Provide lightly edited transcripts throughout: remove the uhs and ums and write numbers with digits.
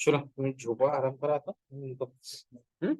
चला तुम्ही झोपा, आराम करा आता. हम्म?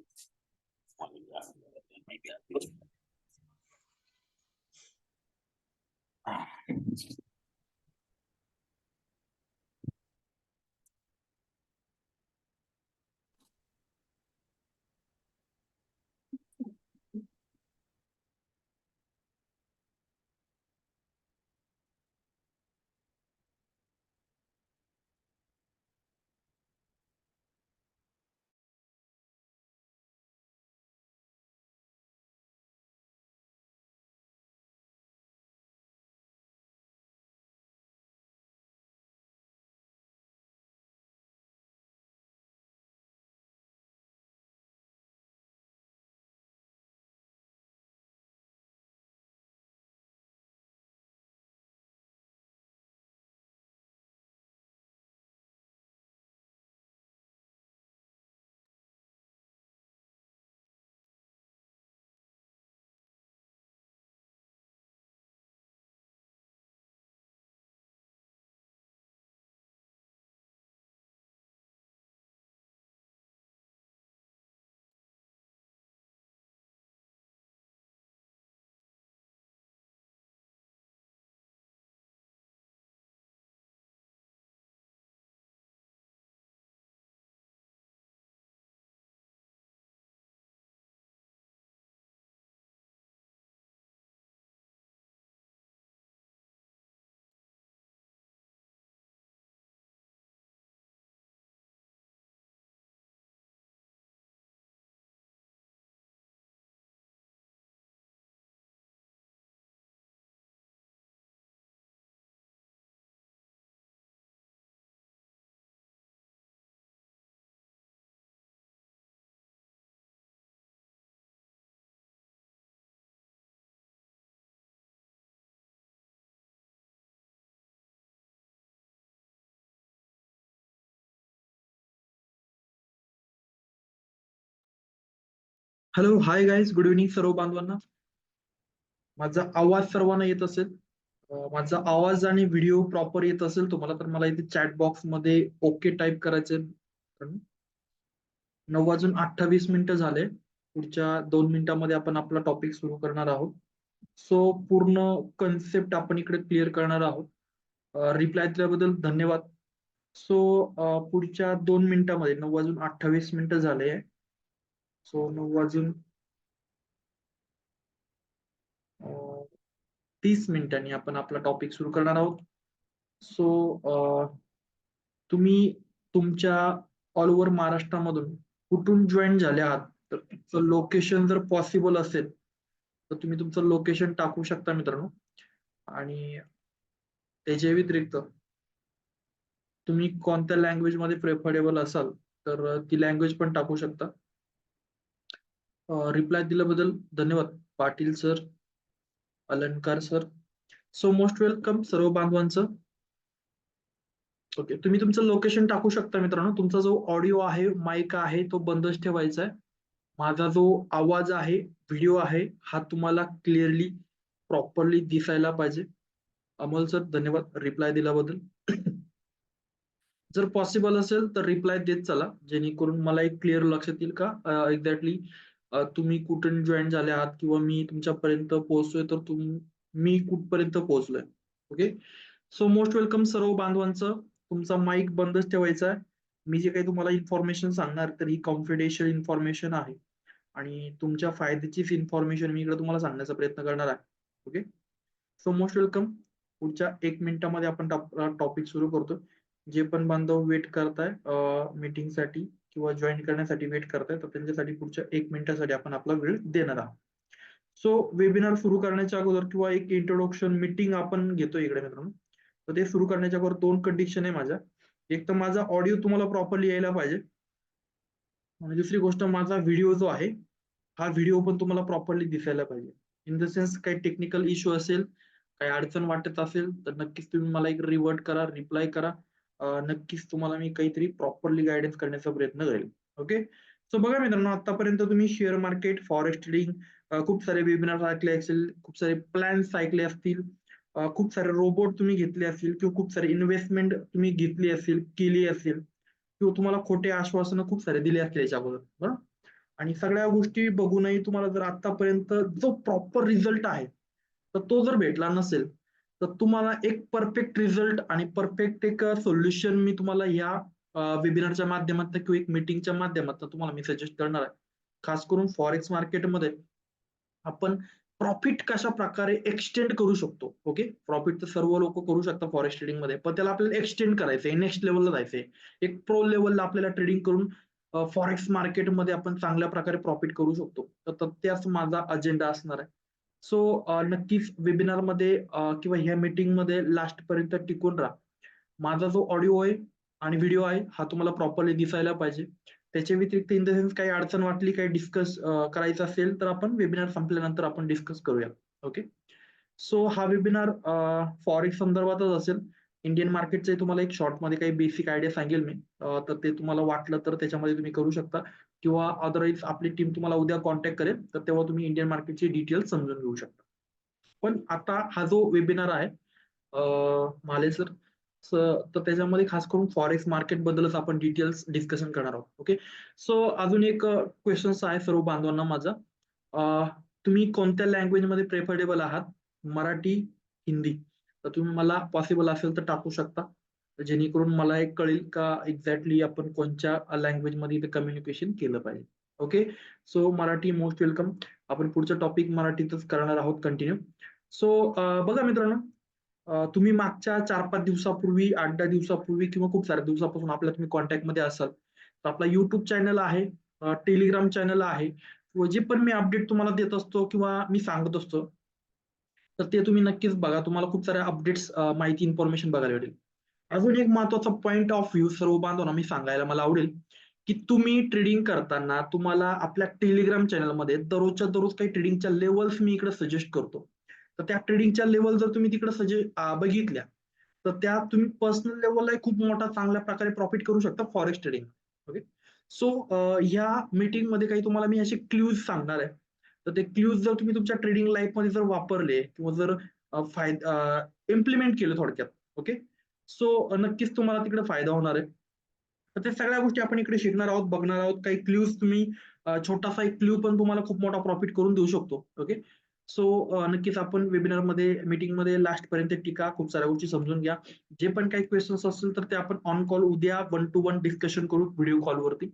Hello, hi guys, good evening सर्व बांधवांना. माझा आवाज सर्वांना येत असेल? माझा आवाज आणि व्हिडिओ प्रॉपर येत असेल तुम्हाला तर मला इथे चॅट बॉक्स मध्ये ओके टाईप करायचे. 9:28 झाले. पुढच्या 2 मिनिटांमध्ये आपण आपला टॉपिक सुरू करणार आहोत. सो पूर्ण कन्सेप्ट आपण इकडे क्लिअर करणार आहोत. रिप्लाय दिल्याबद्दल धन्यवाद. सो पुढच्या 2 मिनिटांमध्ये 9:28 झाले. सो 9:30 आपण आपला टॉपिक सुरू करणार आहोत. सो तुम्ही तुमच्या ऑल ओव्हर महाराष्ट्रामधून कुठून जॉईन झाले आहात तर तुमचं लोकेशन जर पॉसिबल असेल तर तुम्ही तुमचं लोकेशन टाकू शकता मित्रांनो. आणि त्याच्या व्यतिरिक्त तुम्ही कोणत्या लँग्वेज मध्ये प्रेफरेबल असाल तर ती लँग्वेज पण टाकू शकता. रिप्लाय दिल्याबद्दल धन्यवाद पाटील सर, अलंकार सर. सो मोस्ट वेलकम सर्व बांधवांचं. ओके, तुम्ही तुमचं लोकेशन टाकू शकता मित्रांनो. तुमचा जो ऑडिओ आहे, माईक आहे, तो बंदच ठेवायचा आहे. माझा जो आवाज आहे, व्हिडिओ आहे, हा तुम्हाला क्लिअरली प्रॉपरली दिसायला पाहिजे. अमोल सर धन्यवाद रिप्लाय दिल्याबद्दल. जर पॉसिबल असेल तर रिप्लाय देत चला, जेणेकरून मला एक क्लिअर लक्षात येईल का एक्झॅक्टली तुम्ही कुठून जॉईन झाले आहात किंवा मी तुमच्यापर्यंत पोहोचतोय तर मी कुठपर्यंत पोहोचलोय. ओके, सो मोस्ट वेलकम सर्व बांधवांचं. तुमचा माईक बंदच ठेवायचा आहे. मी जे काही तुम्हाला इन्फॉर्मेशन सांगणार तर ही कॉन्फिडेन्शियल इन्फॉर्मेशन आहे आणि तुमच्या फायद्याचीच इन्फॉर्मेशन मी इकडे तुम्हाला सांगण्याचा प्रयत्न करणार आहे. Okay, so most welcome. पुढच्या 1 मिनिटामध्ये आपण टॉपिक सुरू करतो. जे पण बांधव वेट करताय मीटिंगसाठी किंवा जॉईन करण्यासाठी वेट करताय तर त्यांच्यासाठी पुढच्या 1 मिनिटासाठी आपण आपला वेळ देणार आहोत. सो वेबिनार सुरू करण्याच्या अगोदर किंवा एक इंट्रोडक्शन मीटिंग आपण घेतो इकडे मित्रांनो. तर ते सुरू करण्याच्या अगोदर 2 कंडिशन आहे माझ्या. एक तर माझा ऑडिओ तुम्हाला प्रॉपरली यायला पाहिजे आणि दुसरी गोष्ट माझा व्हिडिओ जो आहे हा व्हिडिओ पण तुम्हाला प्रॉपरली दिसायला पाहिजे. इन द सेन्स काही टेक्निकल इश्यू असेल, काही अडचण वाटत असेल तर नक्कीच तुम्ही मला एक रिवर्ट करा, रिप्लाय करा. नक्कीच तुम्हाला मी काहीतरी प्रॉपरली गायडन्स करण्याचा प्रयत्न करेल. ओके, सो बघा मित्रांनो, आतापर्यंत तुम्ही शेअर मार्केट, फॉरेक्स ट्रेडिंग, खूप सारे वेबिनार ऐकले असेल, खूप सारे प्लॅन्स ऐकले असतील, खूप सारे रोबोट तुम्ही घेतले असतील किंवा खूप सारे इन्व्हेस्टमेंट तुम्ही घेतली असेल, केली असेल. किंवा तुम्हाला खोटे आश्वासनं खूप सारे दिले असतील याच्या अगोदर, बरोबर? आणि सगळ्या गोष्टी बघूनही तुम्हाला जर आतापर्यंत जो प्रॉपर रिझल्ट आहे, तर तो जर भेटला नसेल, तर तुम्हाला एक परफेक्ट रिझल्ट आणि परफेक्ट एक सोल्युशन मी तुम्हाला या वेबिनारच्या माध्यमातून किंवा एक मीटिंगच्या माध्यमातून तुम्हाला मी सजेस्ट करणार आहे. खास करून फॉरेक्स मार्केटमध्ये आपण प्रॉफिट कशा प्रकारे एक्सटेंड करू शकतो. ओके. प्रॉफिट तर सर्व लोक करू शकतात फॉरेक्स ट्रेडिंग मध्ये, पण त्याला आपल्याला एक्सटेंड करायचंय, नेक्स्ट लेवलला जायचंय. एक प्रो लेवलला आपल्याला ट्रेडिंग करून फॉरेक्स मार्केटमध्ये आपण चांगल्या प्रकारे प्रॉफिट करू शकतो. तर त्याच माझा अजेंडा असणार आहे. सो नक्कीच वेबिनारमध्ये किंवा ह्या मीटिंगमध्ये लास्ट पर्यंत टिकून राहा. माझा जो ऑडिओ आहे आणि व्हिडिओ आहे हा तुम्हाला प्रॉपरली दिसायला पाहिजे. त्याच्या व्यतिरिक्त इन द सेन्स काही अडचण वाटली, काही डिस्कस करायचं असेल तर आपण वेबिनार संपल्यानंतर आपण डिस्कस करूया. ओके. सो हा वेबिनार फॉरेक्स संदर्भातच असेल. इंडियन मार्केटचे तुम्हाला एक शॉर्टमध्ये काही बेसिक आयडिया सांगेल मी. तर ते तुम्हाला वाटलं तर त्याच्यामध्ये तुम्ही करू शकता किंवा अदरवाईज आपली टीम तुम्हाला उद्या कॉन्टॅक्ट करेल, तर तेव्हा तुम्ही इंडियन मार्केटचे डिटेल्स समजून घेऊ शकता. पण आता हा जो वेबिनार आहे माले सर, तर त्याच्यामध्ये खास करून फॉरेक्स मार्केट बद्दलच आपण डिटेल्स डिस्कशन करणार आहोत. ओके. सो अजून एक क्वेश्चन आहे सर्व बांधवांना माझा. तुम्ही कोणत्या लँग्वेजमध्ये प्रेफरेबल आहात? मराठी, हिंदी? तर तुम्ही मला पॉसिबल असेल तर टाकू शकता. जेणेकरून मला एक कळेल का एक्झॅक्टली आपण कोणत्या लँग्वेजमध्ये इथे कम्युनिकेशन केलं पाहिजे. Okay. So Marathi most welcome. आपण पुढचं टॉपिक मराठीतच करणार आहोत कंटिन्यू. सो बघा मित्रांनो, तुम्ही मागच्या 4-5 दिवसापूर्वी, 8-10 दिवसापूर्वी किंवा खूप साऱ्या दिवसापासून आपल्या तुम्ही कॉन्टॅक्टमध्ये असाल. तर आपला YouTube चॅनल आहे, Telegram चॅनल आहे व जे पण मी अपडेट तुम्हाला देत असतो किंवा मी सांगत असतो, तर ते तुम्ही नक्कीच बघा. तुम्हाला खूप साऱ्या अपडेट्स, माहिती, इन्फॉर्मेशन बघायला भेटेल. अजून एक महत्त्वाचा पॉइंट ऑफ व्ह्यू सर्व बांधवांना मी सांगायला मला आवडेल, की तुम्ही ट्रेडिंग करताना तुम्हाला आपल्या Telegram चॅनलमध्ये दररोजच्या दररोज काही ट्रेडिंगच्या लेव्हल्स मी इकडे सजेस्ट करतो. तर त्या ट्रेडिंगच्या लेव्हल जर तुम्ही तिकडे बघितल्या, तर त्या तुम्ही पर्सनल लेव्हलला खूप मोठा चांगल्या प्रकारे प्रॉफिट करू शकता फॉरेक्स ट्रेडिंग. ओके. सो ह्या मीटिंगमध्ये काही तुम्हाला मी असे क्लूज सांगणार आहे. तर ते क्लूज जर तुम्ही तुमच्या ट्रेडिंग लाईफमध्ये जर वापरले किंवा जर इम्प्लिमेंट केलं थोडक्यात, ओके. सो नक्कीच तुम्हाला तिकडे फायदा होणार आहे. तर ते सगळ्या गोष्टी आपण इकडे शिकणार आहोत, बघणार आहोत. काही क्लूज तुम्ही, छोटासा एक क्लू पण तुम्हाला खूप मोठा प्रॉफिट करून देऊ शकतो. ओके. सो नक्कीच आपण वेबिनारमध्ये, मीटिंगमध्ये लास्टपर्यंत टिका. खूप साऱ्या गोष्टी समजून घ्या. जे पण काही क्वेशन्स असतील तर ते आपण ऑन कॉल उद्या 1 टू 1 डिस्कशन करू व्हिडिओ कॉलवरती.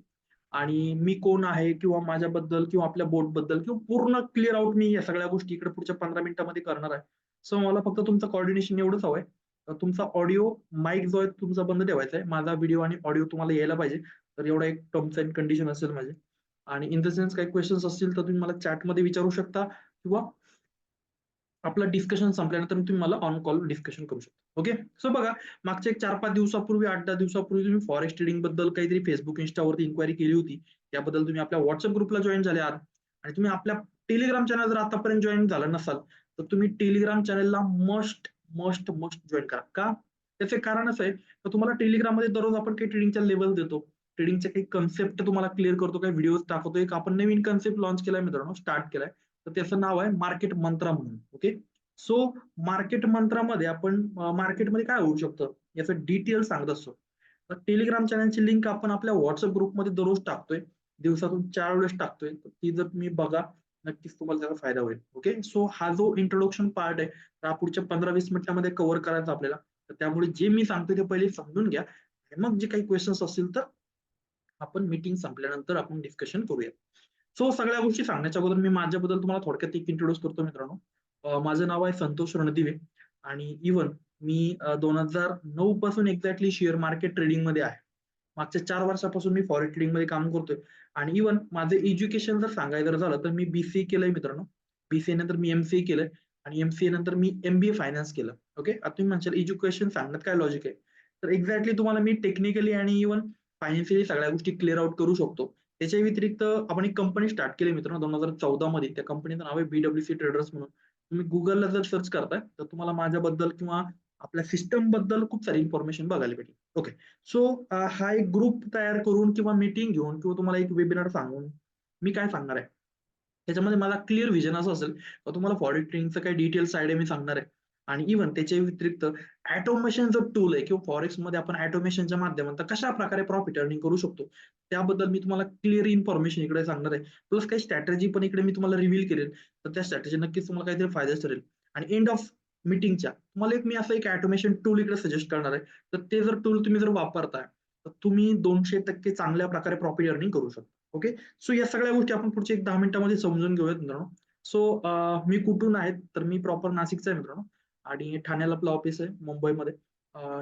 आणि मी कोण आहे किंवा माझ्याबद्दल किंवा आपल्या बोर्डबद्दल किंवा पूर्ण क्लिअर आउट मी या सगळ्या गोष्टी इकडे पुढच्या 15 मिनिटांमध्ये करणार आहे. सो मला फक्त तुमचं कोऑर्डिनेशन एवढंच हवंय. तुमचा ऑडिओ, माईक जो आहे तुमचा बंद ठेवायचा आहे. माझा व्हिडिओ आणि ऑडिओ तुम्हाला यायला पाहिजे. तर एवढा एक टर्म्स अँड कंडिशन असेल माझे. आणि इन द सेन्स काही क्वेशन्स असतील तर तुम्ही मला चॅटमध्ये विचारू शकता किंवा आपलं डिस्कशन संपल्यानंतर तुम्ही मला ऑन कॉल डिस्कशन करू शकता. ओके. सो बघा, मागच्या एक 4-5 दिवसापूर्वी, 8-10 दिवसापूर्वी तुम्ही फॉरेक्स ट्रेडिंग बद्दल काहीतरी Facebook, Instaवरती इन्क्वायरी केली होती. त्याबद्दल तुम्ही आपल्या WhatsApp ग्रुपला जॉइन झाले आहात आणि तुम्ही आपल्या Telegram चॅनल जर आतापर्यंत जॉइन झाला नसाल, तर तुम्ही Telegram चॅनलला मस्ट, मस्ट, मस्ट जॉइन करा. का? त्याचे कारण असं आहे, तर तुम्हाला Telegramमध्ये दररोज आपण काही ट्रेडिंगच्या लेव्हल देतो. ट्रेडिंगच्या काही कन्सेप्ट तुम्हाला क्लिअर करतो, काही व्हिडिओज दाखवतो. एक आपण नवीन कन्सेप्ट लॉन्च केलाय मित्रांनो, स्टार्ट केलाय. तर त्याचं नाव आहे मार्केट मंत्रा म्हणून. ओके. सो मार्केट मंत्रामध्ये आपण मार्केटमध्ये काय होऊ शकतं याचं डिटेल सांगत असतो. तर टेलिग्राम चॅनलची लिंक आपण आपल्या व्हॉट्सअप ग्रुपमध्ये दररोज टाकतोय. दिवसातून 4 वेळेस टाकतोय. तर ती जर तुम्ही बघा, नक्कीच तुम्हाला त्याचा फायदा होईल. ओके. सो हा जो इंट्रोडक्शन पार्ट आहे, तर हा पुढच्या 15-20 मिनिटांमध्ये कव्हर करायचा आपल्याला. तर त्यामुळे जे मी सांगतोय ते पहिले समजून घ्या. आणि मग जे काही क्वेशन्स असतील तर आपण मीटिंग संपल्यानंतर आपण डिस्कशन करूया. सो सगळ्या गोष्टी सांगण्याच्या अगोदर मी माझ्याबद्दल तुम्हाला थोडक्यात एक इंट्रोड्यूस करतो मित्रांनो. माझं नाव आहे संतोष रणदिवे आणि इव्हन मी 2009 पासून एक्झॅक्टली शेअर मार्केट ट्रेडिंगमध्ये आहे. मागच्या 4 वर्षापासून मी फॉरेक्स ट्रेडिंगमध्ये काम करतोय आणि इव्हन माझं एज्युकेशन जर सांगायचं जर झालं तर मी BCA केलंय मित्रांनो. BCA नंतर मी MCA केलंय आणि MCA नंतर मी MBA फायनान्स केलं. ओके. आता तुम्ही म्हणशाल एज्युकेशन सांगण्यात काय लॉजिक आहे? तर एक्झॅक्टली तुम्हाला मी टेक्निकली आणि इव्हन फायनान्शियली सगळ्या गोष्टी क्लिअर आउट करू शकतो. त्याच्या व्यतिरिक्त आपण एक कंपनी स्टार्ट केली मित्रांनो 2014 मध्ये. त्या कंपनीचं नाव आहे BWC ट्रेडर्स म्हणून. तुम्ही Googleला जर सर्च करताय तर तुम्हाला माझ्याबद्दल किंवा आपल्या सिस्टम बद्दल खूप सारी इन्फॉर्मेशन बघायला भेटेल. ओके. सो हा एक ग्रुप तयार करून किंवा मीटिंग घेऊन किंवा तुम्हाला एक वेबिनार सांगून मी काय सांगणार आहे, त्याच्यामध्ये माझा क्लिअर व्हिजन असं असेल, का तुम्हाला फॉरेक्स ट्रेडिंगचं काही डिटेल्स आयडिया मी सांगणार आहे. आणि इव्हन त्याच्या व्यतिरिक्त ऑटोमेशन जो टूल आहे किंवा फॉरेक्समध्ये आपण ऑटोमेशनच्या माध्यमातून कशा प्रकारे प्रॉफिट अर्निंग करू शकतो त्याबद्दल मी तुम्हाला क्लिअर इन्फॉर्मेशन इकडे सांगणार आहे. प्लस काही स्ट्रॅटेजी पण इकडे मी तुम्हाला रिव्हील करेल. तर त्या स्ट्रॅटेजी नक्कीच तुम्हाला काहीतरी फायदा ठरेल. आणि एंड ऑफ मीटिंगच्या तुम्हाला मी असं एक ऑटोमेशन टूल इकडे सजेस्ट करणार आहे. तर ते जर टूल तुम्ही जर वापरताय तर तुम्ही 200% चांगल्या प्रकारे प्रॉफिट अर्निंग करू शकता. ओके. सो या सगळ्या गोष्टी आपण पुढच्या एक 10 मिनिटांमध्ये समजून घेऊयात मित्रांनो. सो मी कुठून आहे तर मी प्रॉपर नाशिकचा आहे मित्रांनो. आणि ठाण्याला आपलं ऑफिस आहे मुंबईमध्ये.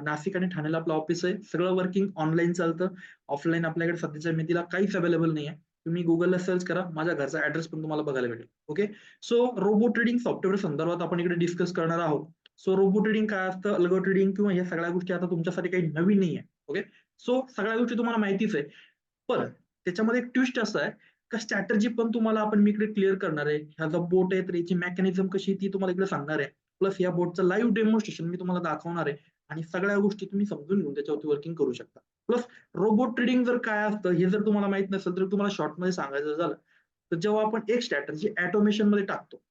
नाशिक आणि ठाण्याला आपलं ऑफिस आहे. सगळं वर्किंग ऑनलाईन चालतं. ऑफलाईन आपल्याकडे सध्याच्या मितीला काहीच अवेलेबल नाही आहे. तुम्ही गुगलला सर्च करा. माझ्या घरचा ऍड्रेस पण तुम्हाला बघायला भेटेल. Okay. So robo trading software संदर्भात आपण इकडे डिस्कस करणार आहोत. सो रोबो ट्रेडिंग काय असतं, अल्गो ट्रेडिंग किंवा या सगळ्या गोष्टी आता तुमच्यासाठी काही नवीन नाही आहे. ओके. सो सगळ्या गोष्टी तुम्हाला माहितीच आहे. पण त्याच्यामध्ये एक ट्विस्ट असं आहे का स्ट्रॅटेजी पण तुम्हाला आपण मी इकडे क्लिअर करणार आहे. ह्या जो बोट आहे तर याची मेकॅनिझम कशी ती तुम्हाला इकडे सांगणार आहे. प्लस या बोटचं लाईव्ह डेमॉन्स्ट्रेशन मी तुम्हाला दाखवणार आहे आणि सगळ्या गोष्टी तुम्ही समजून घेऊन त्याच्यावरती वर्किंग करू शकता. प्लस रोबोट ट्रेडिंग जर काय असतं हे जर तुम्हाला माहित नसेल तर तुम्हाला शॉर्टमध्ये सांगायचं झालं तर जेव्हा आपण एक स्ट्रॅटेजी ऑटोमेशन मध्ये टाकतो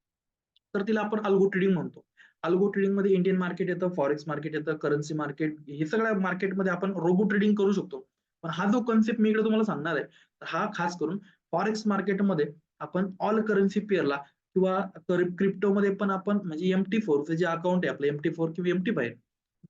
तर तिला आपण अल्गो ट्रेडिंग म्हणतो. अल्गो ट्रेडिंग मध्ये इंडियन मार्केट येतं, फॉरेक्स मार्केट येतं, करन्सी मार्केट हे सगळ्या मार्केटमध्ये आपण रोबो ट्रेडिंग करू शकतो. पण हा जो कन्सेप्ट मी इकडे तुम्हाला सांगणार आहे हा खास करून फॉरेक्स मार्केटमध्ये आपण ऑल करन्सी पेअरला किंवा क्रिप्टोमध्ये पण आपण म्हणजे MT4 जे अकाउंट आहे आपलं MT4 किंवा MT5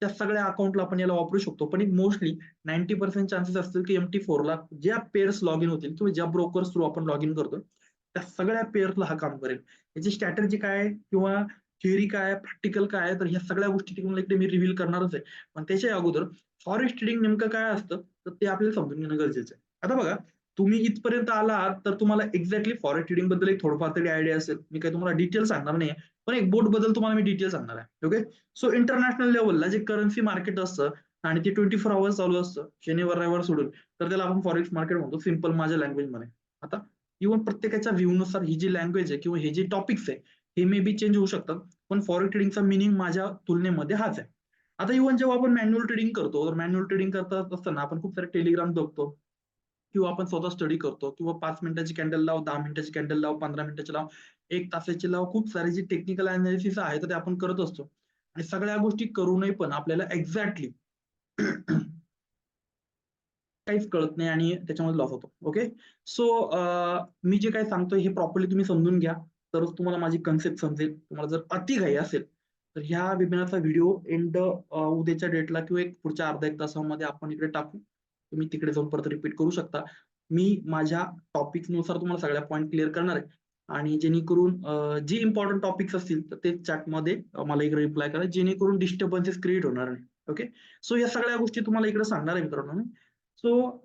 त्या सगळ्या अकाउंटला आपण याला वापरू शकतो. पण एक मोस्टली 90% चान्सेस असतील की MT4ला ज्या पेअर्स लॉग इन होतील किंवा ज्या ब्रोकर्स थ्रू आपण लॉग इन करतो त्या सगळ्या पेअर्सला हा काम करेल. याची स्ट्रॅटेजी काय आहे किंवा थिअरी काय आहे, प्रॅक्टिकल काय आहे, तर ह्या सगळ्या गोष्टी तुम्हाला इकडे मी रिव्हील करणारच आहे. पण त्याच्या अगोदर फॉरेक्स ट्रेडिंग नेमकं काय असतं तर ते आपल्याला समजून घेणं गरजेचं आहे. आता बघा तुम्ही इथपर्यंत आला आहात तर तुम्हाला एक्झॅक्टली फॉरेक्स ट्रेडिंग बद्दल एक थोडंफार तरी आयडिया असेल. मी काही तुम्हाला डिटेल सांगणार नाही पण एक बोट बद्दल तुम्हाला मी डिटेल सांगणार आहे. ओके. सो इंटरनॅशनल लेवलला जे करन्सी मार्केट असतं आणि ते 24 आवर्स चालू असतं शनिवार रविवार सोडून तर त्याला आपण फॉरेक्स मार्केट म्हणतो सिंपल माझ्या लँग्वेजमध्ये. आता इव्हन प्रत्येकाच्या व्ह्यूनुसार ही जी लँग्वेज आहे किंवा हे जे टॉपिक्स आहे हे मे बी चेंज होऊ शकतात. पण फॉरेक्स ट्रेडिंगचा मिनिंग माझ्या तुलनेमध्ये हाच आहे. आता इव्हन जेव्हा आपण मॅन्युअल ट्रेडिंग करतो तर मॅन्युअल ट्रेडिंग करत असताना आपण खूप सारे टेलिग्राम बघतो किंवा आपण स्वतः स्टडी करतो किंवा 5 मिनिटाची कॅन्डल लाव, 10 मिनिटाची कॅन्डल लाव, 15 मिनिटाची लाव, 1 तासाची लाव, खूप सारे जे टेक्निकल अनालिसिस आहे तर ते आपण करत असतो. आणि सगळ्या गोष्टी करूनही पण आपल्याला एक्झॅक्टली काहीच कळत नाही आणि त्याच्यामध्ये लॉस होतो. ओके. सो मी जे काही सांगतोय हे प्रॉपरली तुम्ही समजून घ्या तरच तुम्हाला माझी कन्सेप्ट समजेल. तुम्हाला जर अति घाई असेल तर ह्या वेबिनारचा व्हिडिओ एंड उद्याच्या डेटला किंवा एक पुढच्या अर्धा एक तासामध्ये आपण इकडे टाकू. तुम्ही तिकडे जाऊन परत रिपीट करू शकता. मी माझ्या टॉपिक्सनुसार तुम्हाला सगळ्या पॉईंट क्लिअर करणार आहे आणि जेणेकरून जे इम्पॉर्टंट टॉपिक्स असतील तर ते चॅटमध्ये मला इकडे रिप्लाय करा जेणेकरून डिस्टर्बन्सेस क्रिएट होणार नाही. ओके. सो या सगळ्या गोष्टी तुम्हाला इकडे सांगणार आहे मित्रांनो मी. सो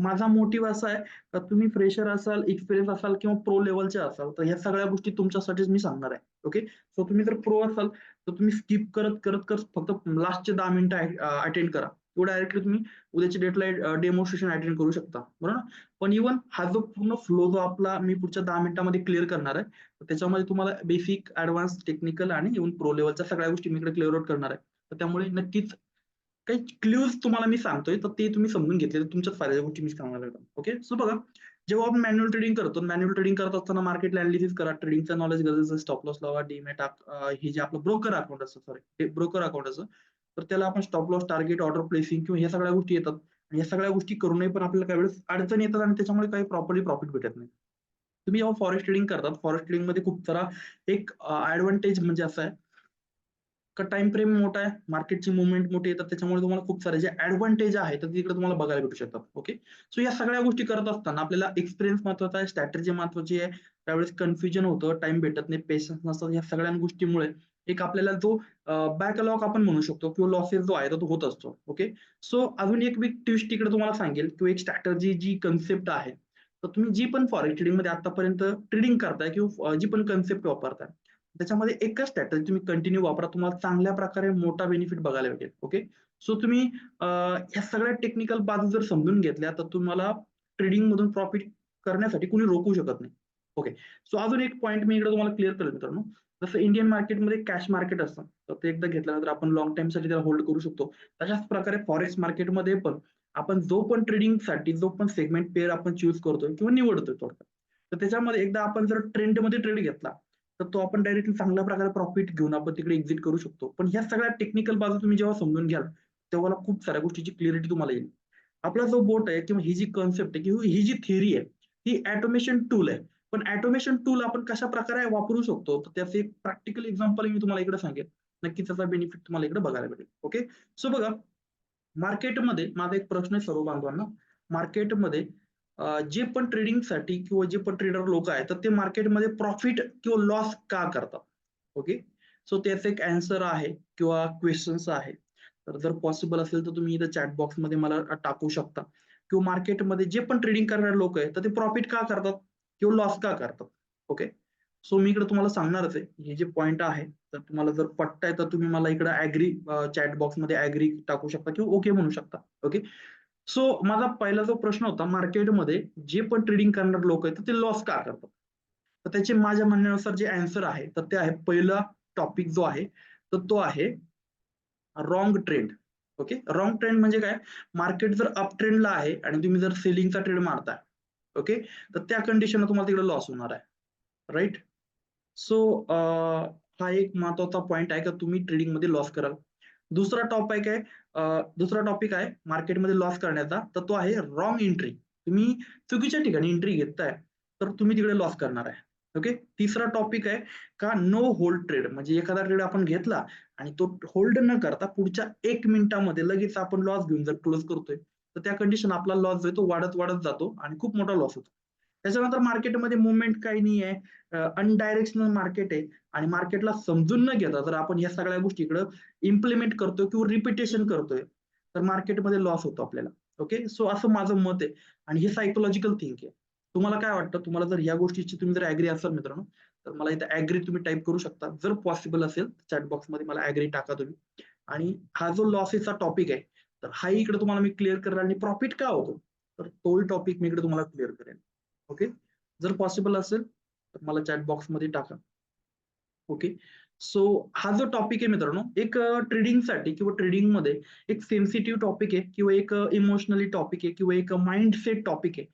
माझा मोटिव्ह असा आहे का तुम्ही फ्रेशर असाल, एक्सपिरियन्स असाल किंवा प्रो लेव्हलचे असाल, तर ह्या सगळ्या गोष्टी तुमच्यासाठीच मी सांगणार आहे. ओके. सो तुम्ही जर प्रो असाल, तर तुम्ही स्किप करत फक्त लास्टचे 10 मिनिटं अटेंड करा. तो डायरेक्टली तुम्ही उद्याच्या डेटला डेमॉन्स्ट्रेशन अटेंड करू शकता. बरोबर. पण इव्हन हा जो पूर्ण फ्लो जो आपला मी पुढच्या 10 मिनिटांमध्ये क्लिअर करणार आहे, तर त्याच्यामध्ये तुम्हाला बेसिक, ॲडव्हान्स, टेक्निकल आणि इव्हन प्रो लेव्हलच्या सगळ्या गोष्टी मी इकडे क्लिअर आउट करणार आहे. तर त्यामुळे नक्कीच काही क्लूज तुम्हाला मी सांगतोय तर ते तुम्ही समजून घेतले तर तुमच्याच फायद्याच्या गोष्टी मी सांगणार आहे. ओके. सो बघा जेव्हा आपण मॅन्युअल ट्रेडिंग करतो मॅन्युअल ट्रेडिंग करत असताना मार्केटला अनालिसिस करा, ट्रेडिंगचं नॉलेज गरजेचं, स्टॉप लॉस लावा, डीमॅट हे जे आपलं ब्रोकर अकाउंट असतं, सॉरी ब्रोकर अकाउंट असतं तर त्याला आपण stop loss, target, order placing किंवा ह्या सगळ्या गोष्टी येतात आणि या सगळ्या गोष्टी करूनही पण आपल्याला काही वेळेस अडचणी येतात आणि त्याच्यामुळे काही प्रॉपरली प्रॉफिट भेटत नाही. तुम्ही जेव्हा फॉरेक्स ट्रेडिंग करतात फॉरेक्स ट्रेडिंग मध्ये खूप सारा एक ऍडव्हान्टेज म्हणजे असं आहे का टाइम फ्रेम मोठा आहे, मार्केटची मुवमेंट मोठी येतात त्याच्यामुळे तुम्हाला खूप सारे जे ऍडव्हान्टेज आहे तर तिकडे तुम्हाला बघायला भेटू शकतात. ओके. सो या सगळ्या गोष्टी करत असताना आपल्याला एक्सपिरियन्स महत्वाचा आहे, स्ट्रॅटेजी महत्वाची आहे. त्यावेळेस कन्फ्युजन होतं, टाइम भेटत नाही, पेशन्स नसतात. या सगळ्या गोष्टीमुळे एक आपल्याला जो बॅकलॉग आपण म्हणू शकतो किंवा लॉसेस जो आहे तो होत असतो. ओके. सो अजून एक बिग ट्विस्ट तिकडे तुम्हाला सांगेल किंवा एक स्ट्रॅटेजी जी कन्सेप्ट आहे तर तुम्ही जी पण फॉरेक्स ट्रेडिंग मध्ये आतापर्यंत ट्रेडिंग करताय किंवा जी पण कन्सेप्ट वापरताय त्याच्यामध्ये एकच स्ट्रॅटेजी तुम्ही कंटिन्यू वापरा तुम्हाला चांगल्या प्रकारे मोठा बेनिफिट बघायला भेटेल. ओके. सो तुम्ही ह्या सगळ्या टेक्निकल बाजू जर समजून घेतल्या तर तुम्हाला ट्रेडिंग मधून प्रॉफिट करण्यासाठी कोणी रोखू शकत नाही. ओके. सो अजून एक पॉईंट मी इकडे तुम्हाला क्लिअर करेल मित्रांनो. जसं इंडियन मार्केटमध्ये कॅश मार्केट असतं तर ते एकदा घेतल्यानंतर आपण लॉंग टाइम साठी त्याला होल्ड करू शकतो. तशाच प्रकारे फॉरेक्स मार्केटमध्ये पण आपण जो पण ट्रेडिंग साठी जो पण सेगमेंट पेअर आपण चूज करतोय किंवा निवडतोय थोडक्यात तर त्याच्यामध्ये एकदा आपण जर ट्रेंडमध्ये ट्रेड घेतला तर तो आपण डायरेक्टली चांगल्या प्रकारे प्रॉफिट घेऊन आपण तिकडे एक्झिट करू शकतो. पण ह्या सगळ्या टेक्निकल बाजू तुम्ही जेव्हा समजून घ्याल, तेव्हा खूप साऱ्या गोष्टीची क्लिअरिटी तुम्हाला येईल. आपला जो बोट आहे किंवा ही जी कन्सेप्ट आहे किंवा ही जी थिअरी आहे, ही ऑटोमेशन टूल आहे. पण ऑटोमेशन टूल आपण कशा प्रकारे वापरू शकतो, तर त्याचं एक प्रॅक्टिकल एक्झाम्पल मी तुम्हाला इकडे सांगेन. नक्कीच त्याचा बेनिफिट तुम्हाला इकडे बघायला भेटेल. ओके. सो बघा, मार्केटमध्ये माझा एक प्रश्न आहे सर्व बांधवांना. मार्केटमध्ये जे पण ट्रेडिंगसाठी किंवा जे पण ट्रेडर लोक आहेत, तर ते मार्केटमध्ये प्रॉफिट किंवा लॉस का करतात? ओके. सो त्याचं एक आन्सर आहे किंवा क्वेश्चन्स आहे. तर जर पॉसिबल असेल तर तुम्ही इथं चॅट बॉक्समध्ये मला टाकू शकता. किंवा मार्केटमध्ये जे पण ट्रेडिंग करणारे लोक आहेत, तर ते प्रॉफिट का करतात किंवा लॉस का करतात? ओके. सो मी इकडे तुम्हाला सांगणारच आहे. हे जे पॉइंट आहे, तर तुम्हाला जर पटतंय तर तुम्ही मला इकडे ॲग्री चॅट बॉक्समध्ये ॲग्री टाकू शकता किंवा ओके म्हणू शकता. ओके. सो माझा पहिला जो प्रश्न होता, मार्केटमध्ये जे पण ट्रेडिंग करणारे लोक आहेत, तर ते लॉस का करतात? तर त्याचे माझ्या म्हणण्यानुसार जे आन्सर आहे, तर ते आहे पहिला टॉपिक जो आहे, तर तो आहे wrong trend. Okay. Wrong trend म्हणजे काय? मार्केट जर अप ट्रेंडला आहे आणि तुम्ही जर सेलिंगचा ट्रेड मारताय, ओके, तर त्या कंडिशनला तुम्हाला तिकडे लॉस होणार आहे. राइट? सो हा एक महत्वाचा पॉइंट आहे, की तुम्ही ट्रेडिंगमध्ये लॉस कराल. दुसरा टॉपिक आहे मार्केटमध्ये लॉस करण्याचा, तर तो आहे रॉंग एंट्री. तुम्ही चुकीच्या ठिकाणी एंट्री घेताय, तर तुम्ही तिकडे लॉस करणार आहे. ओके. तिसरा टॉपिक आहे का नो होल्ड ट्रेड, म्हणजे एखादा ट्रेड आपण घेतला आणि तो होल्ड न करता पुढच्या 1 मिनिटामध्ये लगेच आपण लॉस घेऊन जर क्लोज करतोय, तर त्या कंडिशन आपला लॉस जो आहे तो वाढत वाढत जातो आणि खूप मोठा लॉस होतो. त्याच्यानंतर मार्केटमध्ये मुव्हमेंट काही नाही आहे, अनडायरेक्शनल मार्केट आहे आणि मार्केटला समजून न घेता जर आपण ह्या सगळ्या गोष्टी इकडं इम्प्लिमेंट करतोय किंवा रिपिटेशन करतोय, तर मार्केटमध्ये लॉस होतो आपल्याला. ओके. सो असं माझं मत आहे आणि हे सायकोलॉजिकल थिंक आहे. तुम्हाला काय वाटतं? तुम्हाला जर ह्या गोष्टीची तुम्ही जर ॲग्री असाल मित्रांनो, तर मला इथे ॲग्री तुम्ही टाइप करू शकता. जर पॉसिबल असेल चॅट बॉक्समध्ये मला ॲग्री टाका तुम्ही. आणि हा जो लॉसेसचा टॉपिक आहे, तर हाही इकडे तुम्हाला मी क्लिअर करेल आणि प्रॉफिट का होतो? तर तोही टॉपिक मी इकडे तुम्हाला क्लिअर करेन. ओके. जर पॉसिबल असेल तर मला चॅट बॉक्समध्ये टाका. ओके. सो हा जो टॉपिक आहे मित्रांनो, एक ट्रेडिंगसाठी किंवा ट्रेडिंगमध्ये एक सेन्सिटिव्ह टॉपिक आहे किंवा एक इमोशनली टॉपिक आहे किंवा एक माइंडसेट टॉपिक आहे.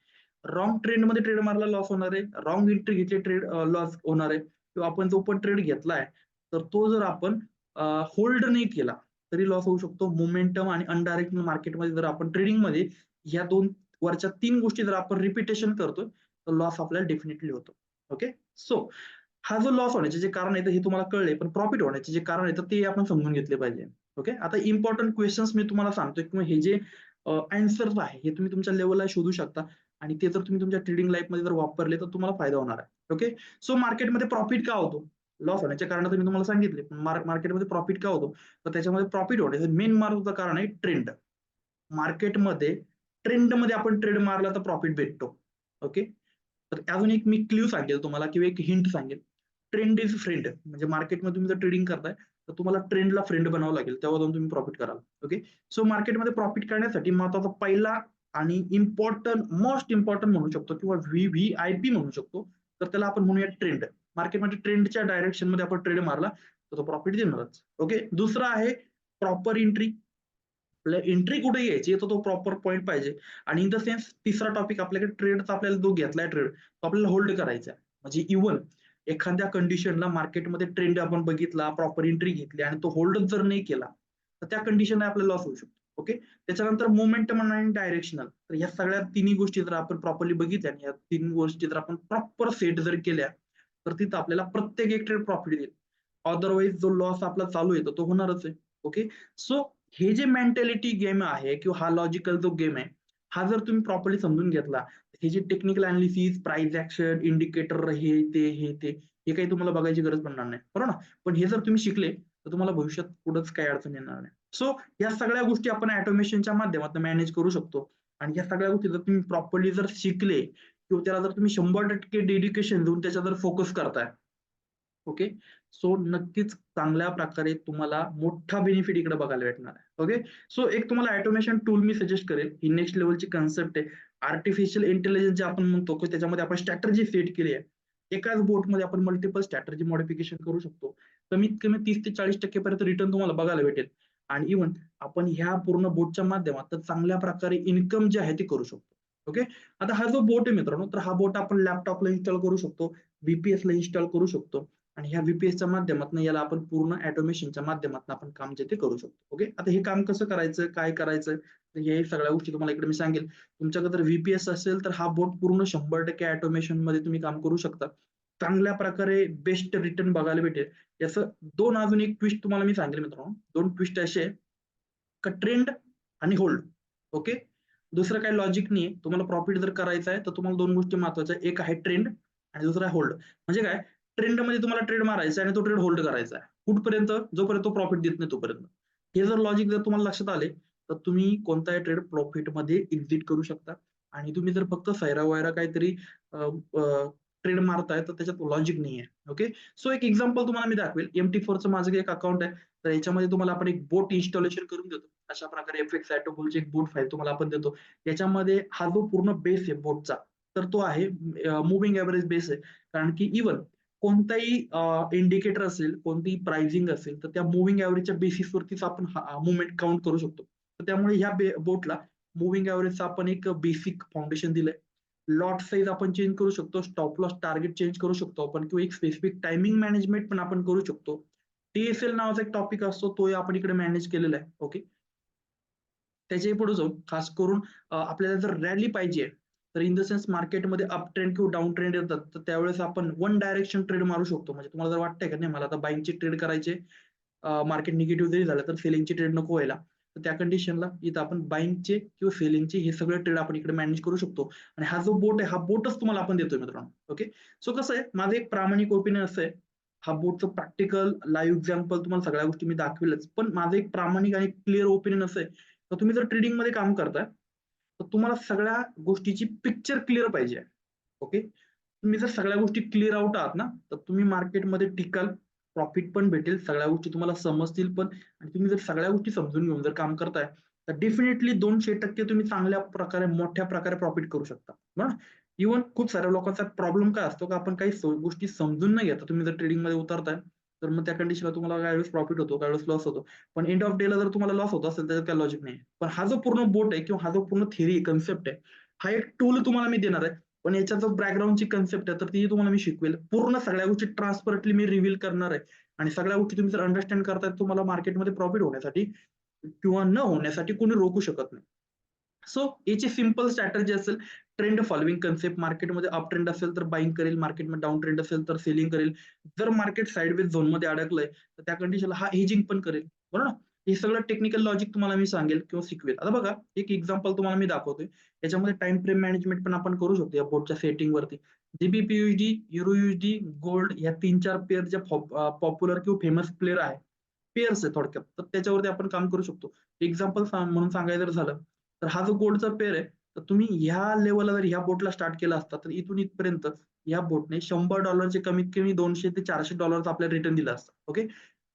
रॉंग ट्रेंडमध्ये ट्रेड मारला लॉस होणार आहे. रॉंग एंट्री घेतली ट्रेड लॉस होणार आहे किंवा आपण जो पण ट्रेड घेतलाय, तर तो जर आपण होल्ड नाही केला, तरी लॉस होऊ शकतो. मोमेंटम आणि अनडायरेक्शनल मार्केटमध्ये जर आपण ट्रेडिंगमध्ये ह्या 2 वरच्या 3 गोष्टी जर आपण रिपिटेशन करतोय, तर लॉस आपल्याला डेफिनेटली होतो. ओके. सो हा जो लॉस होण्याचे जे कारण आहे, हे तुम्हाला कळले. पण प्रॉफिट होण्याचे जे कारण आहे, ते आपण समजून घेतले पाहिजे. ओके. आता इम्पोर्टंट क्वेशन्स मी तुम्हाला सांगतोय किंवा हे जे आन्सर्स आहे, हे तुम्ही तुमच्या लेव्हलला शोधू शकता आणि ते जर तुम्ही तुमच्या ट्रेडिंग लाईफमध्ये जर वापरले, तर तुम्हाला फायदा होणार आहे. ओके. सो मार्केटमध्ये प्रॉफिट का होतो? लॉस होण्याचे कारण तर मी तुम्हाला सांगितले. पण मार्केटमध्ये प्रॉफिट का होतो? तर त्याच्यामध्ये प्रॉफिट होण्याचं मेन महत्त्वाचं कारण आहे ट्रेंड. मार्केटमध्ये ट्रेंडमध्ये आपण ट्रेड मारला तर प्रॉफिट भेटतो. ओके. तर अजून एक मी क्लू सांगेल तुम्हाला किंवा एक हिंट सांगेल. ट्रेंड इज फ्रेंड, म्हणजे मार्केटमध्ये तुम्ही जर ट्रेडिंग करताय, तर तुम्हाला ट्रेंडला फ्रेंड बनावं लागेल. तेव्हा जाऊन तुम्ही प्रॉफिट कराल. ओके. सो मार्केटमध्ये प्रॉफिट करण्यासाठी महत्वाचा पहिला आणि मोस्ट इम्पॉर्टंट म्हणू शकतो किंवा व्ही-व्ही-आय-पी म्हणू शकतो. तर त्याला आपण म्हणूया ट्रेंड. मार्केटमध्ये ट्रेंडच्या डायरेक्शनमध्ये आपण ट्रेड मारला, तर तो प्रॉफिट देणारच. ओके. दुसरा आहे प्रॉपर एंट्री. आपल्याला एंट्री कुठे घ्यायची तर तो प्रॉपर पॉइंट पाहिजे आणि इन द सेन्स तिसरा टॉपिक आपल्याकडे ट्रेडचा आपल्याला जो घेतलाय ट्रेड तो आपल्याला होल्ड करायचा आहे. म्हणजे इव्हन एखाद्या कंडिशनला मार्केटमध्ये ट्रेंड आपण बघितला, प्रॉपर एंट्री घेतली आणि तो होल्डच जर नाही केला, तर त्या कंडिशनला आपल्याला लॉस होऊ शकतो. ओके. त्याच्यानंतर मोमेंटम आणि डायरेक्शनल, तर या सगळ्या तिन्ही गोष्टी जर आपण प्रॉपरली बघितल्या आणि या 3 गोष्टी जर आपण प्रॉपर सेट जर केल्या, तर तिथं आपल्याला प्रत्येक एक ट्रेड प्रॉफिट देईल. अदरवाईज जो लॉस आपला चालू आहे तो होणारच आहे. ओके. सो हे जे मेंटॅलिटी गेम आहे किंवा हा लॉजिकल जो गेम आहे, हा जर तुम्ही प्रॉपरली समजून घेतला, हे जे technical analysis, price action, indicator हे काही तुम्हाला बघायची गरज पडणार नाही. बरोबर ना? पण हे जर तुम्ही शिकले, तर तुम्हाला भविष्यात कुठंच काही अडचण येणार नाही. सो या सगळ्या गोष्टी आपण ऑटोमेशनच्या माध्यमातून मॅनेज करू शकतो आणि या सगळ्या गोष्टी जर तुम्ही प्रॉपरली जर शिकले किंवा त्याला जर तुम्ही 100% डेडिकेशन देऊन त्याच्यावर जर फोकस करताय, ओके. सो नक्कीच चांगल्या प्रकारे तुम्हाला मोठा बेनिफिट इकडे बघायला भेटणार आहे. ओके. सो एक तुम्हाला ऑटोमेशन टूल मी सजेस्ट करेल. ही नेक्स्ट लेव्हलची कन्सेप्ट आहे. आर्टिफिशियल इंटेलिजन्स जे आपण म्हणतो की त्याच्यामध्ये आपण स्ट्रॅटेजी सेट केली आहे. एकाच बोटमध्ये आपण मल्टिपल स्ट्रॅटेजी मॉडिफिकेशन करू शकतो. कमीत कमी 30 ते 40% पर्यंत रिटर्न तुम्हाला बघायला भेटेल आणि इव्हन आपण ह्या पूर्ण बोटच्या माध्यमातून चांगल्या प्रकारे इन्कम जे आहे ते करू शकतो. ओके. आता हा जो बोट आहे मित्रांनो, तर हा बोट आपण लॅपटॉपला इन्स्टॉल करू शकतो, VPS ला इन्स्टॉल करू शकतो आणि ह्या व्हीपीएसच्या माध्यमातून याला आपण पूर्ण ऑटोमेशनच्या माध्यमातून आपण काम जे ते करू शकतो. ओके, आता हे काम कसं करायचं, काय करायचं, तर हे सगळ्या गोष्टी तुम्हाला इकडे मी सांगेल. तुमच्याकडे जर व्हीपीएस असेल तर हा बोट पूर्ण 100% ऑटोमेशन मध्ये तुम्ही काम करू शकता. चांगल्या प्रकारे बेस्ट रिटर्न बघायला भेटेल. याचं दोन अजून एक ट्विस्ट तुम्हाला मी सांगेल मित्रांनो. दोन ट्विस्ट असे का ट्रेंड आणि होल्ड. ओके, दुसरं काही लॉजिक नाही. तुम्हाला प्रॉफिट जर करायचं आहे तर तुम्हाला दोन गोष्टी महत्वाच्या, एक आहे ट्रेंड आणि दुसरा आहे होल्ड. म्हणजे काय, ट्रेंड मध्ये तुम्हाला ट्रेड मारायचा आहे आणि तो ट्रेड होल्ड करायचा आहे कुठपर्यंत, जोपर्यंत तो प्रॉफिट देत नाही तोपर्यंत. हे जर लॉजिक जर तुम्हाला लक्षात आले तर तुम्ही कोणताही ट्रेड प्रॉफिट मध्ये एक्झिट करू शकता. आणि तुम्ही जर फक्त सैरा वैरा काहीतरी ट्रेड मारताय तर त्याच्यात लॉजिक नाही आहे. ओके, सो एक एक्झाम्पल तुम्हाला मी दाखवेल. MT4चं माझं एक अकाउंट आहे, तर याच्यामध्ये तुम्हाला आपण एक बोट इन्स्टॉलेशन करून देतो. अशा प्रकारे FX ची एक बोट फाईल तुम्हाला आपण देतो. याच्यामध्ये हा जो पूर्ण बेस आहे बोटचा, तर तो आहे मुव्हिंग एव्हरेज बेस आहे. कारण की इव्हन कोणताही इंडिकेटर असेल, कोणतीही प्राइसिंग असेल, तर त्या मुव्हिंग एव्हरेजच्या बेसिसवरतीच आपण मुवमेंट काउंट करू शकतो. तर त्यामुळे ह्या बोटला मुव्हिंग एव्हरेजचं आपण एक बेसिक फाउंडेशन दिलंय. लॉट साईज आपण चेंज करू शकतो, स्टॉप लॉस टार्गेट चेंज करू शकतो आपण, किंवा एक स्पेसिफिक टायमिंग मॅनेजमेंट पण आपण करू शकतो. TSL नावाचा एक टॉपिक असतो, तो आपण इकडे मॅनेज केलेला आहे. ओके, त्याच्याही पुढे जाऊन खास करून आपल्याला जर रॅली पाहिजे तर इन द सेन्स मार्केटमध्ये अप ट्रेंड किंवा डाऊन ट्रेंड येतात, तर त्यावेळेस आपण वन डायरेक्शन ट्रेड मारू शकतो. म्हणजे तुम्हाला जर वाटतंय का नाही मला आता बाईंगची ट्रेड करायचे, मार्केट निगेटिव्ह जरी झालं तर सेलिंगची ट्रेड नको व्हायला, तर त्या कंडिशनला इथं आपण बाईंगचे किंवा सेलिंगचे हे सगळे ट्रेड आपण इकडे मॅनेज करू शकतो. आणि हा जो बोट आहे हा बोटच तुम्हाला आपण देतोय मित्रांनो. ओके, सो कसं आहे, माझं एक प्रामाणिक ओपिनियन असं आहे, हा बोटचं प्रॅक्टिकल लाईव्ह एक्झाम्पल तुम्हाला सगळ्या गोष्टी मी दाखवेलच, पण माझं एक प्रामाणिक आणि क्लिअर ओपिनियन असं आहे, तर तुम्ही जर ट्रेडिंग मध्ये काम करताय तर तुम्हाला सगळ्या गोष्टीची पिक्चर क्लिअर पाहिजे. ओके, तुम्ही जर सगळ्या गोष्टी क्लिअर आउट आहात ना, तर तुम्ही मार्केटमध्ये टिकाल, प्रॉफिट पण भेटेल, सगळ्या गोष्टी तुम्हाला समजतील पण. आणि तुम्ही जर सगळ्या गोष्टी समजून घेऊन जर काम करताय तर डेफिनेटली 200% तुम्ही चांगल्या प्रकारे मोठ्या प्रकारे प्रॉफिट करू शकता. बरोबर, इव्हन खूप साऱ्या लोकांचा प्रॉब्लेम काय असतो का आपण काही गोष्टी समजून नाही घेता. तुम्ही जर ट्रेडिंग मध्ये उतरताय तर मग त्या कंडिशनला तुम्हाला काही वेळेस प्रॉफिट होतो, काही वेळेस लॉस होतो. पण एंड ऑफ डेला जर तुम्हाला लॉस होत असेल त्याच्यात काही लॉजिक नाही. पण हा जो पूर्ण बोट आहे किंवा हा जो पूर्ण थिअरी कन्सेप्ट आहे, हा एक टूल तुम्हाला मी देणार आहे. पण याच्या जो बॅकग्राऊंडची कन्सेप्ट आहे तर ती तुम्हाला मी शिकवेल. पूर्ण सगळ्या गोष्टी ट्रान्सपरंटली मी रिव्हील करणार आहे. आणि सगळ्या गोष्टी तुम्ही जर अंडरस्टँड करताय, तुम्हाला मार्केटमध्ये प्रॉफिट होण्यासाठी किंवा न होण्यासाठी कोणी रोखू शकत नाही. सो याची सिंपल स्ट्रॅटर्जी असेल, ट्रेंड फॉलोइंग कन्सेप्ट. मार्केटमध्ये अप ट्रेंड असेल तर बाईंग करेल, मार्केटमध्ये डाऊन ट्रेंड असेल तर सेलिंग करेल. जर मार्केट साइडवेज झोनमध्ये अडकलंय तर त्या कंडिशनला हा हेजिंग पण करेल. बरोबर ना, हे सगळं टेक्निकल लॉजिक तुम्हाला मी सांगेल किंवा शिकवेल. आता बघा, एक एक्झाम्पल तुम्हाला मी दाखवतोय. याच्यामध्ये टाइम फ्रेम मॅनेजमेंट पण आपण करू शकतो या बोर्डच्या सेटिंग वरती. GBP USD, euro USD, gold या 3-4 पेअर ज्या पॉप्युलर किंवा फेमस प्लेयर आहे, पेअर्स आहे थोडक्यात, तर त्याच्यावरती आपण काम करू शकतो. एक्झाम्पल म्हणून सांगायचं जर झालं तर हा जो गोल्डचा पेअर आहे, तर तुम्ही ह्या लेवलला जर ह्या बोटला स्टार्ट केला असता तर इथून इथपर्यंत या बोटने $100 कमीत कमी $200 ते $400 आपल्याला रिटर्न दिला असता. ओके,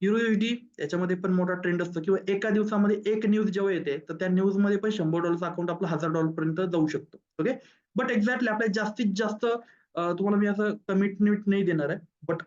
युरो USD याच्यामध्ये पण मोठा ट्रेंड असतो, किंवा एका दिवसामध्ये एक न्यूज जेव्हा येते तर त्या न्यूज मध्ये पण $100 अकाउंट आपलं $1000 पर्यंत जाऊ शकतो. ओके, बट एक्झॅक्टली आपल्या जास्तीत जास्त तुम्हाला मी असं कमिटमेंट नाही देणार आहे, बट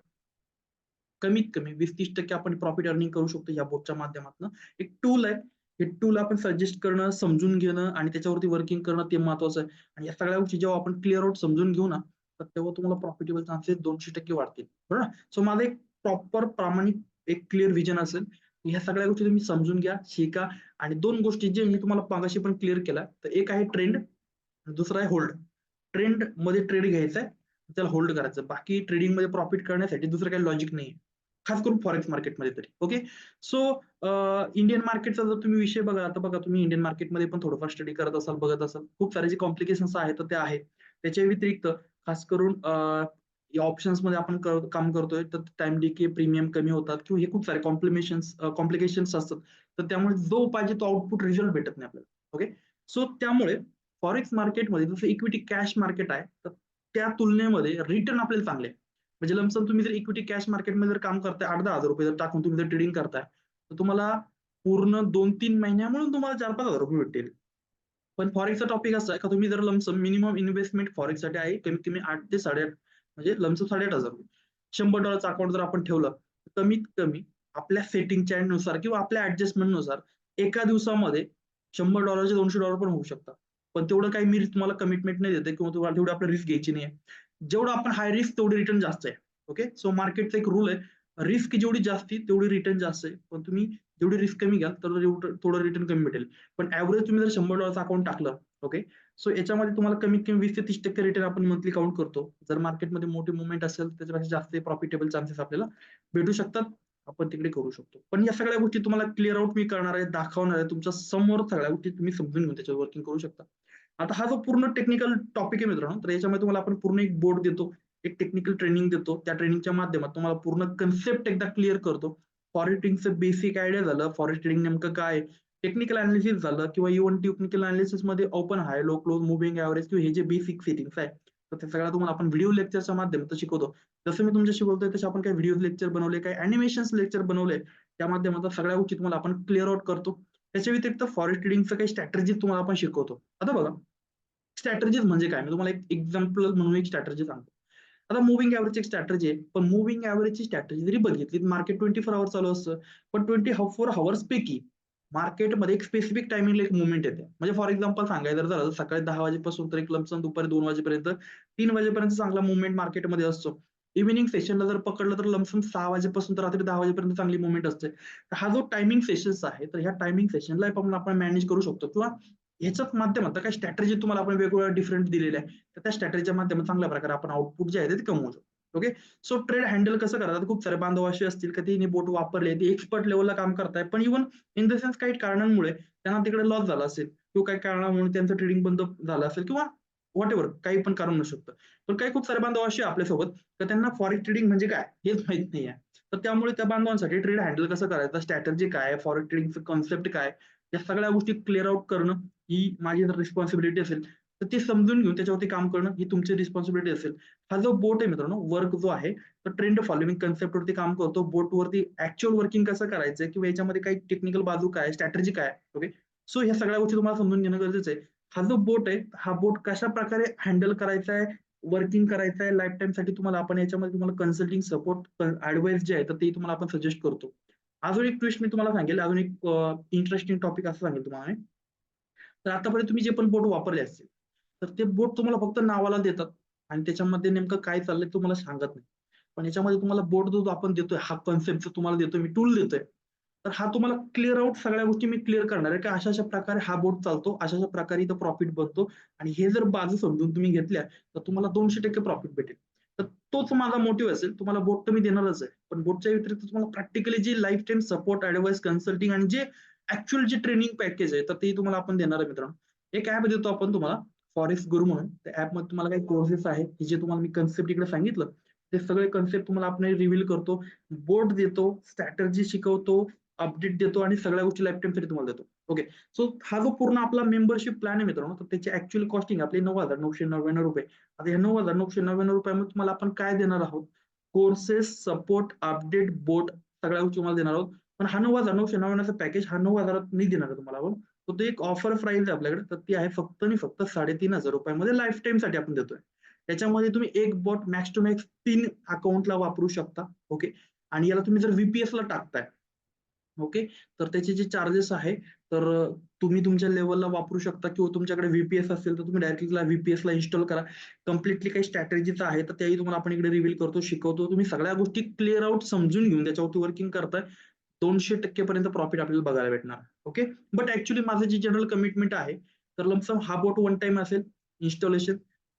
कमीत कमी 20-30% आपण प्रॉफिट अर्निंग करू शकतो या बोटच्या माध्यमातून. एक टूल आहे, हे टूल आपण सजेस्ट करणं, समजून घेणं आणि त्याच्यावरती वर्किंग करणं ते महत्वाचं आहे. आणि या सगळ्या गोष्टी जेव्हा आपण क्लिअर आउट समजून घेऊ ना, तर तेव्हा तुम्हाला प्रॉफिटेबल चान्सेस 200% वाढतील. बरोबर, सो माझं एक प्रॉपर प्रामाणिक एक क्लिअर व्हिजन असेल. ह्या सगळ्या गोष्टी तुम्ही समजून घ्या, शिका. आणि दोन गोष्टी जे मी तुम्हाला मागाशी पण क्लिअर केला, तर एक आहे ट्रेंड, दुसरा आहे होल्ड. ट्रेंड मध्ये ट्रेड घ्यायचा आहे, त्याला होल्ड करायचं. बाकी ट्रेडिंग मध्ये प्रॉफिट करण्यासाठी दुसरं काही लॉजिक नाही, खास करून फॉरेक्स मार्केटमध्ये तरी. ओके, सो इंडियन मार्केटचा जर तुम्ही विषय बघा, आता बघा तुम्ही इंडियन मार्केटमध्ये पण थोडंफार स्टडी करत असाल, बघत असाल, खूप सारे जे कॉम्प्लिकेशन्स आहेत तर ते आहेत. त्याच्या व्यतिरिक्त खास करून या ऑप्शन्स मध्ये आपण काम करतोय तर टाइम डिके, प्रीमियम कमी होतात, किंवा हे खूप सारे कॉम्प्लिकेशन्स असतात. तर त्यामुळे जो पाहिजे तो आउटपुट रिझल्ट भेटत नाही आपल्याला. ओके, सो त्यामुळे फॉरेक्स मार्केटमध्ये जसं इक्विटी कॅश मार्केट आहे, तर त्या तुलनेमध्ये रिटर्न आपल्याला चांगले आहे. म्हणजे लमसम तुम्ही जर इक्विटी कॅश मार्केटमध्ये जर काम करताय, ₹8,000-10,000 जर टाकून तुम्ही जर ट्रेडिंग करताय, तर तुम्हाला पूर्ण 2-3 महिन्यामुळे तुम्हाला ₹4,000-5,000 भेटतील. पण फॉरेक्सचा टॉपिक असा आहे का तुम्ही जर लमसम मिनिमम इन्व्हेस्टमेंट फॉरेक्ससाठी आहे कमीत कमी 8 ते 8.5, म्हणजे लमसम ₹8,500. $100 अकाउंट जर आपण ठेवलं, तर कमीत कमी आपल्या सेटिंगच्या नुसार किंवा आपल्या ऍडजस्टमेंटनुसार एका दिवसामध्ये $100 चे $200 पण होऊ शकतात. पण तेवढं काही मी तुम्हाला कमिटमेंट नाही देते, किंवा तुम्हाला तेवढी आपल्याला रिस्क घ्यायची नाही. जेवढं आपण हाय रिस्क तेवढे रिटर्न जास्त आहे. ओके. सो मार्केटचा एक रूल आहे, रिस्क जेवढी जास्ती तेवढी रिटर्न जास्त आहे. पण तुम्ही जेवढी रिस्क कमी घ्याल तर थोडं रिटर्न कमी भेटेल. पण ऍव्हरेज तुम्ही जर $100 अकाउंट टाकलं, ओके, सो याच्यामध्ये तुम्हाला कमीत कमी 20 ते 30% रिटर्न आपण मंथली काउंट करतो. जर मार्केटमध्ये मोठी मुवमेंट असेल त्याच्यापेक्षा जास्त प्रॉफिटेबल चान्सेस आपल्याला भेटू शकतात. आपण तिकडे करू शकतो. पण या सगळ्या गोष्टी तुम्हाला क्लिअर आउट मी करणार आहे, दाखवणार आहे. तुमच्या समोर सगळ्या गोष्टी तुम्ही समजून घेऊन त्याच्यावर वर्किंग करू शकता. आता हा जो पूर्ण टेक्निकल टॉपिक आहे मित्रांनो, तर याच्यामध्ये तुम्हाला आपण पूर्ण एक बोर्ड देतो, एक टेक्निकल ट्रेनिंग देतो. त्या ट्रेनिंगच्या माध्यमात तुम्हाला पूर्ण कन्सेप्ट एकदा क्लिअर करतो. फॉरेक्स ट्रेडिंगचं बेसिक आयडिया झालं, फॉरेक्स ट्रेडिंग नेमकं काय, टेक्निकल अनालिसिस झालं किंवा इव्हन टेक्निकल अनालिसिस मध्ये ओपन हाय, लो क्लोज, मुव्हिंग ॲव्हरेज किंवा हे जे बेसिक सेटिंग्स आहे, तर ते सगळं तुम्हाला आपण व्हिडिओ लेक्चरच्या माध्यमातून शिकवतो. जसं मी तुमच्याशी बोलतोय तसे आपण काही व्हिडिओ लेक्चर बनवले, काही अॅनिमेशन्स लेक्चर बनवले, त्या माध्यमातून सगळ्या गोष्टी तुम्हाला आपण क्लिअर आउट करतो. त्याच्या व्यतिरिक्त फॉरेक्स ट्रेडिंगचं काही स्ट्रॅटेजी तुम्हाला आपण शिकवतो. आता बघा, स्ट्रॅटेजीज म्हणजे काय, मी तुम्हाला एक एक्झाम्पल म्हणून एक स्ट्रॅटेजी सांगतो. आता मुव्हिंग ॲव्हरेज एक स्ट्रॅटेजी आहे, पण मुव्हिंग ॲव्हरेजची स्ट्रॅटेजी जरी बघितली, मार्केट 24 आवर चालू असतं, पण 24 आवर्स पैकी मार्केटमध्ये एक स्पेसिफिक टायमिंगला एक मुवमेंट येते. म्हणजे फॉर एक्झाम्पल सांगायचं झालं तर सकाळी 10 वाजेपासून तर एक लमसम दुपारी 2 वाजेपर्यंत, 3 वाजेपर्यंत चांगला मुवमेंट मार्केटमध्ये असतो. इव्हिनिंग सेशनला जर पकडलं तर लमसम 6 वाजेपासून तर रात्री 10 वाजेपर्यंत चांगली मुवमेंट असते. तर हा जो टायमिंग सेशन्स आहे, तर ह्या टायमिंग सेशनला आपण मॅनेज करू शकतो किंवा ह्याच्याच माध्यमात काही स्ट्रॅटेजी तुम्हाला आपण वेगवेगळ्या डिफरंट दिलेल्या आहे. तर त्या स्ट्रॅटेजीच्या माध्यमातून चांगल्या प्रकारे आपण आउटपुट जे आहे ते कमवू शकतो. ओके. सो ट्रेड हँडल कसं करतात, खूप सारे बांधव असे असतील का तिने बोट वापरले, ते एक्सपर्ट लेवलला काम करताय, पण इव्हन इन द सेन्स काही कारणांमुळे त्यांना तिकडे लॉस झाला असेल किंवा काही कारणामुळे त्यांचं ट्रेडिंग बंद झालं असेल किंवा व्हॉट एव्हर काही पण कारण असू शकतं. पण काही खूप सारे बांधव असे आपल्यासोबत तर त्यांना फॉरेक्स ट्रेडिंग म्हणजे काय हेच माहित नाही आहे. तर त्यामुळे त्या बांधवांसाठी ट्रेड हँडल कसं करायचं, स्ट्रॅटेजी काय, फॉरेक्स ट्रेडिंगचं कॉन्सेप्ट काय, या सगळ्या गोष्टी क्लिअर आउट करणं ही माझी जर रिस्पॉन्सिबिलिटी असेल, तर ते समजून घेऊन त्याच्यावरती काम करणं ही तुमची रिस्पॉन्सिबिलिटी असेल. हा जो बोट आहे मित्रांनो, वर्क जो आहे, तर ट्रेंड फॉलोइंग कन्सेप्ट वरती काम करतो. बोटवरती ऍक्च्युअल वर्किंग कसं करायचं किंवा याच्यामध्ये काही टेक्निकल बाजू काय, स्ट्रॅटेजी काय, ओके. सो ह्या सगळ्या गोष्टी तुम्हाला समजून घेणं गरजेचं आहे. हा जो बोट आहे, हा बोट कशा प्रकारे हँडल करायचा आहे, वर्किंग करायचं आहे लाईफ टाईम साठी, तुम्हाला आपण याच्यामध्ये तुम्हाला कन्सल्टिंग सपोर्ट ऍडवाइस जे आहे तर ते तुम्हाला आपण सजेस्ट करतो. अजून एक ट्विस्ट मी तुम्हाला सांगेल, अजून एक इंटरेस्टिंग टॉपिक असं सांगेल तुम्हाला. तर आतापर्यंत तुम्ही जे पण बोट वापरले असतील, तर ते बोट तुम्हाला फक्त नावाला देतात आणि त्याच्यामध्ये नेमकं काय चाललंय तुम्हाला सांगत नाही. पण याच्यामध्ये तुम्हाला बोट जो आपण देतोय, हा कन्सेप्ट तुम्हाला देतोय, मी टूल देतोय, तर हा तुम्हाला क्लिअर आउट सगळ्या गोष्टी मी क्लिअर करणार आहे, की अशा प्रकारे हा बोट चालतो, अशा प्रकारे इथं प्रॉफिट बनतो आणि हे जर बाजू समजून तुम्ही घेतल्या तर तुम्हाला 200% प्रॉफिट भेटेल. तर तोच माझा मोटिव्ह असेल. तुम्हाला बोट तर मी देणारच आहे, पण बोटच्या व्यतिरिक्त तुम्हाला प्रॅक्टिकली जी life time support, advice, consulting आणि जे ऍक्च्युअल जे ट्रेनिंग पॅकेज आहे, तर ते तुम्हाला आपण देणार आहे मित्रांनो. एक ऍप देतो आपण तुम्हाला, फॉरेक्स गुरु म्हणून. त्या ऍपमध्ये तुम्हाला काही कोर्सेस आहेत, की जे तुम्हाला मी कन्सेप्ट इकडे सांगितलं, ते सगळे कन्सेप्ट तुम्हाला आपण रिव्हील करतो, बोट देतो, स्ट्रॅटेजी शिकवतो, अपडेट देतो आणि सगळ्या गोष्टी लाईफ टाईमसाठी तुम्हाला देतो. ओके. सो हा जो पूर्ण आपला मेंबरशिप प्लॅन आहे मित्रांनो, तर त्याची ऍक्च्युअल कॉस्टिंग आपली ₹9,999. आता या ₹9,999 मध्ये तुम्हाला आपण काय देणार आहोत, कोर्सेस, सपोर्ट, अपडेट, बोट सगळ्या गोष्टी तुम्हाला देणार आहोत. पण हा 9,999 पॅकेज हा 9,000 नाही देणार आहे तुम्हाला आपण. तर ते एक ऑफर प्राइस आहे आपल्याकडे, तर ती आहे फक्त आणि फक्त ₹3,500 मध्ये लाईफ टाईम साठी आपण देतोय. त्याच्यामध्ये तुम्ही एक बॉट मॅक्स टू मॅक्स 3 अकाउंटला वापरू शकता. ओके. आणि याला तुम्ही जर व्हीपीएस ला टाकताय, ओके, तर त्याचे जे चार्जेस आहे, तर तुम्ही तुमच्या लेवलला वापरू शकता किंवा तुमच्याकडे व्हीपीएस असेल तर तुम्ही डायरेक्टली व्हीपीएसला इन्स्टॉल करा. कम्प्लिटली काही स्ट्रॅटेजीच आहे तर त्याही तुम्हाला आपण इकडे रिव्हील करतो, शिकवतो. तुम्ही सगळ्या गोष्टी क्लिअर आउट समजून घेऊन त्याच्यावरती वर्किंग करताय, 200% पर्यंत प्रॉफिट आपल्याला बघायला भेटणार. ओके. बट ऍक्च्युली माझं जी जनरल कमिटमेंट आहे, तर लमसम हा बोट वन टाइम असेल इन्स्टॉलेशन.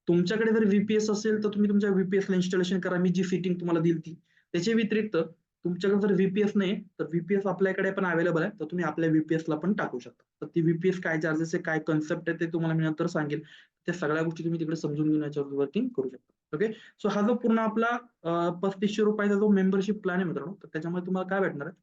तुमच्याकडे जर व्हीपीएस असेल तर तुम्ही तुमच्या व्हीपीएसला इन्स्टॉलेशन करा, मी जी सेटिंग तुम्हाला दिली ती. त्याच्या व्यतिरिक्त तुमच्याकडे जर व्हीपीएस नाही तर व्हीपीएस आपल्याकडे पण अवेलेबल आहे, तर तुम्ही आपल्या व्हीपीएसला पण टाकू शकता. तर ती व्हीपीएस काय चार्जेस आहे, काय कन्सेप्ट आहे, ते तुम्हाला मी नंतर सांगेल. त्या सगळ्या गोष्टी तुम्ही तिकडे समजून घेण्याच्यावर वर्किंग करू शकता. ओके. सो हा जो पूर्ण आपला ₹3,500 जो मेंबरशिप प्लॅन आहे मित्रांनो, तर त्याच्यामध्ये तुम्हाला काय भेटणार आहे,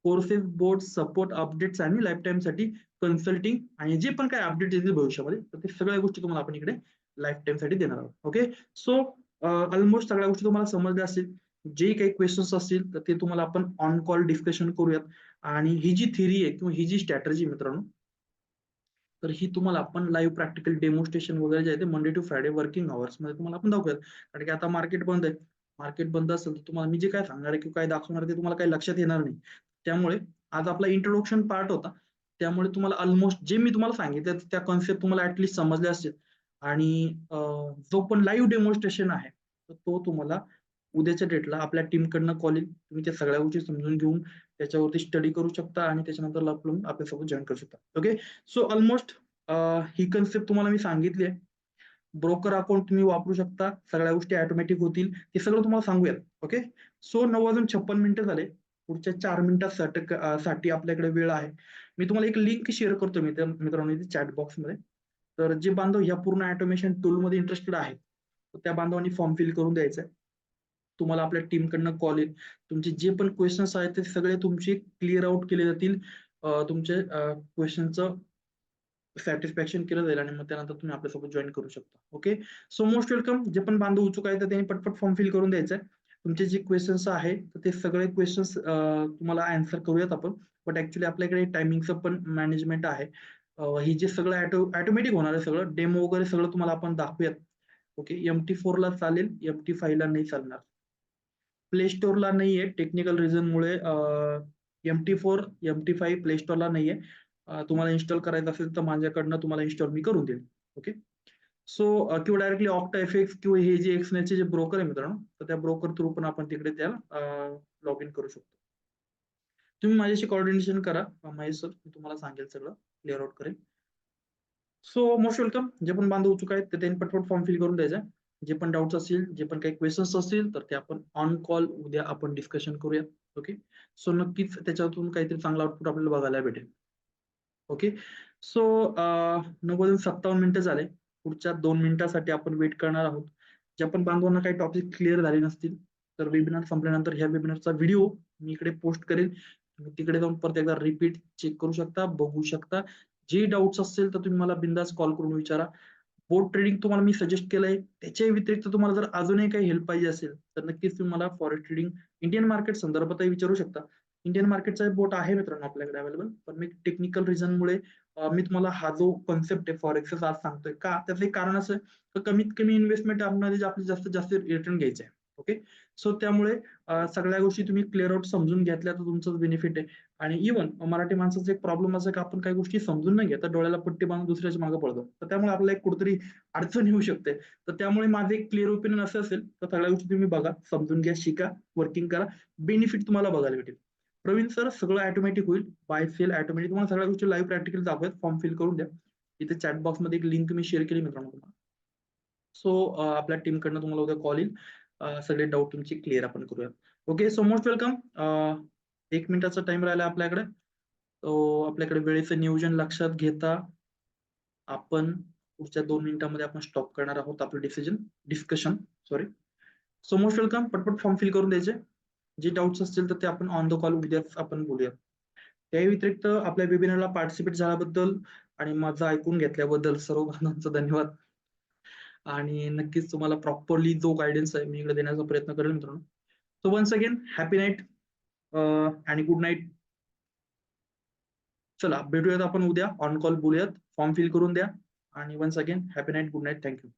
कोर्सेस, बोर्ड, सपोर्ट, अपडेट्स आणि लाईफ टाईम साठी कन्सल्टिंग आणि जे पण काय अपडेट येतील भविष्यामध्ये, तर ते सगळ्या गोष्टी तुम्हाला आपण इकडे लाईफ टाईम साठी देणार आहोत. ओके. सो ऑलमोस्ट सगळ्या गोष्टी तुम्हाला समजल्या असतील. जे काही क्वेश्चन्स असतील तर ते तुम्हाला आपण ऑन कॉल डिस्कशन करूयात. आणि ही जी थिअरी आहे किंवा ही जी स्ट्रॅटेजी मित्रांनो, तर ही तुम्हाला आपण लाईव्ह प्रॅक्टिकल डेमॉन्स्ट्रेशन वगैरे जे आहे ते Monday to Friday working hours मध्ये तुम्हाला आपण दाखवूयात. कारण की आता मार्केट बंद आहे. मार्केट बंद असेल तर तुम्हाला मी जे काय सांगणार आहे किंवा काय दाखवणार आहे ते तुम्हाला काही लक्षात येणार नाही. त्यामुळे आज आपला इंट्रोडक्शन पार्ट होता. त्यामुळे तुम्हाला ऑलमोस्ट जे मी तुम्हाला सांगितलं त्या कन्सेप्ट तुम्हाला ऍटलीस्ट समजले असतील. आणि जो पण लाईव्ह डेमॉन्स्ट्रेशन आहे तर तो तुम्हाला उद्याच्या डेटला आपल्या टीमकडनं कॉल येईल. तुम्ही त्या सगळ्या गोष्टी समजून घेऊन त्याच्यावरती स्टडी करू शकता आणि त्याच्यानंतर आपण आपल्यासोबत जॉईन करू शकता. ओके. सो ऑलमोस्ट ही कन्सेप्ट तुम्हाला मी सांगितली आहे. ब्रोकर अकाउंट तुम्ही वापरू शकता. सगळ्या गोष्टी ऑटोमॅटिक होतील. हे सगळं तुम्हाला सांगूयात. ओके. सो 9:56 झाले. पुढच्या 4 साठी आपल्याकडे वेळ आहे. मी तुम्हाला एक लिंक शेअर करतो मित्रांनो इथे चॅट बॉक्समध्ये. तर जे बांधव या पूर्ण ऑटोमेशन टूलमध्ये इंटरेस्टेड आहेत, तर त्या बांधवांनी फॉर्म फिल करून द्यायचा आहे. तुम्हाला आपल्या टीमकडनं कॉल येईल. तुमचे जे पण क्वेश्चन्स आहेत ते सगळे तुमचे क्लिअर आउट केले जातील. तुमचे क्वेश्चनचं सॅटिस्फॅक्शन केलं जाईल आणि मग त्यानंतर तुम्ही आपल्यासोबत जॉईन करू शकता. ओके. So most welcome. जे पण बांधव उत्सुक आहेत तर त्यांनी पटपट फॉर्म फिल करून द्यायचा आहे. तुमचे जे क्वेश्चन्स आहेत तर ते सगळे क्वेश्चन्स तुम्हाला आन्सर करूयात आपण. बट ऍक्च्युली आपल्याकडे टायमिंगचं पण मॅनेजमेंट आहे. ही जे सगळं ऑटोमॅटिक होणार आहे, सगळं डेमो वगैरे सगळं तुम्हाला आपण दाखवूयात. ओके. MT4 ला चालेल, MT5 ला नाही चालणार. प्ले स्टोअरला नाहीये टेक्निकल रिझनमुळे. MT4, MT5 प्ले स्टोअरला नाहीये. तुम्हाला इन्स्टॉल करायचं असेल तर माझ्याकडनं तुम्हाला इन्स्टॉल मी करून देईल. ओके. सो किंवा डायरेक्टली ऑक्टा एफएक्स किंवा हे जे एक्सनेलचे जे ब्रोकर आहे मित्रांनो, तर त्या ब्रोकर थ्रू पण आपण तिकडे त्याला लॉग इन करू शकतो. तुम्ही माझ्याशी कोऑर्डिनेशन करा. महेश सर, मी तुम्हाला सांगेल सगळं क्लिअर आउट करेल. So most welcome. जे पण बांधव उत्सुक आहेत ते त्यांनी पटपट फॉर्म फिल करून द्यायचा. जे पण डाऊट्स असतील, जे पण काही क्वेश्चन्स असतील तर ते आपण ऑन कॉल उद्या आपण डिस्कशन करूया. ओके. सो नक्कीच त्याच्यातून काहीतरी चांगला आउटपुट आपल्याला बघायला भेटेल. ओके. सो 9:57 झाले. पुढच्या 2 मिनिटासाठी आपण वेट करणार आहोत. ज्या पण बांधवांना काही टॉपिक क्लिअर झाले नसतील तर वेबिनार संपल्यानंतर ह्या वेबिनारचा व्हिडिओ मी इकडे पोस्ट करेल. तुम्ही तिकडे जाऊन परत एकदा रिपीट चेक करू शकता, बघू शकता. जे डाऊट्स असतील तर तुम्ही मला बिंदास कॉल करून विचारा. बोट ट्रेडिंग तुम्हाला मी सजेस्ट केलंय. त्याच्या व्यतिरिक्त तुम्हाला जर अजूनही काही हेल्प पाहिजे असेल तर नक्कीच तुम्ही मला फॉरेक्स ट्रेडिंग इंडियन मार्केट संदर्भातही विचारू शकता. इंडियन मार्केटचा बोट आहे मित्रांनो आपल्याकडे अवेलेबल. पण मी टेक्निकल रिझनमुळे मी तुम्हाला हा जो कॉन्सेप्ट आहे फॉरेक्सचा आज सांगतोय. का? त्याचं एक कारण असं तर कमीत कमी इन्व्हेस्टमेंट आपल्याला आपली जास्तीत जास्त रिटर्न घ्यायचे आहे. ओके. सो त्यामुळे सगळ्या गोष्टी तुम्ही क्लिअर आउट समजून घेतल्या तर तुमचं बेनिफिट आहे. आणि इव्हन मराठी माणसाचा एक प्रॉब्लेम असा की आपण काही गोष्टी समजून नाही घेत, तर डोळ्याला पट्टी बांधून दुसऱ्याच्या मागे पळतो. तर त्यामुळे आपल्याला एक कुठेतरी अडचण येऊ शकते. तर त्यामुळे माझं एक क्लिअर ओपिनियन असं असेल तर सगळ्या गोष्टी तुम्ही बघा, समजून घ्या, शिका, वर्किंग करा. बेनिफिट तुम्हाला बघायला भेटेल. प्रवीण सर, सगळं ऑटोमॅटिक होईल. Buy sell automatic. तुम्हाला सगळ्या गोष्टी लाईव्ह प्रॅक्टिकल दाखवत. फॉर्म फिल करून द्या. इथे चॅट बॉक्समध्ये एक लिंक मी शेअर केली मित्रांनो तुम्हाला. सो आपल्या टीमकडनं तुम्हाला उद्या कॉल येईल. सगळे डाऊट तुमचे क्लिअर आपण करूया. ओके. So most welcome. 1 मिनिटाचा टाइम राहिला आपल्याकडे. तो आपल्याकडे वेळेचं नियोजन लक्षात घेता आपण पुढच्या 2 मिनिटांमध्ये आपण स्टॉप करणार आहोत आपलं discussion. Sorry. So most welcome. पटपट फॉर्म फिल करून द्यायचे. जे डाऊट्स असतील तर ते आपण ऑन द कॉल उद्याच आपण बोलूया. त्या व्यतिरिक्त आपल्या वेबिनारला पार्टिसिपेट झाल्याबद्दल आणि माझं ऐकून घेतल्याबद्दल सर्व बांधवांचा धन्यवाद. आणि नक्कीच तुम्हाला प्रॉपरली जो गायडन्स आहे मी इकडे देण्याचा प्रयत्न करेल मित्रांनो. So once again happy night आणि गुड नाईट. चला भेटूयात आपण उद्या ऑन कॉल बोलूयात. फॉर्म फिल करून द्या आणि once again happy night, good night, thank you.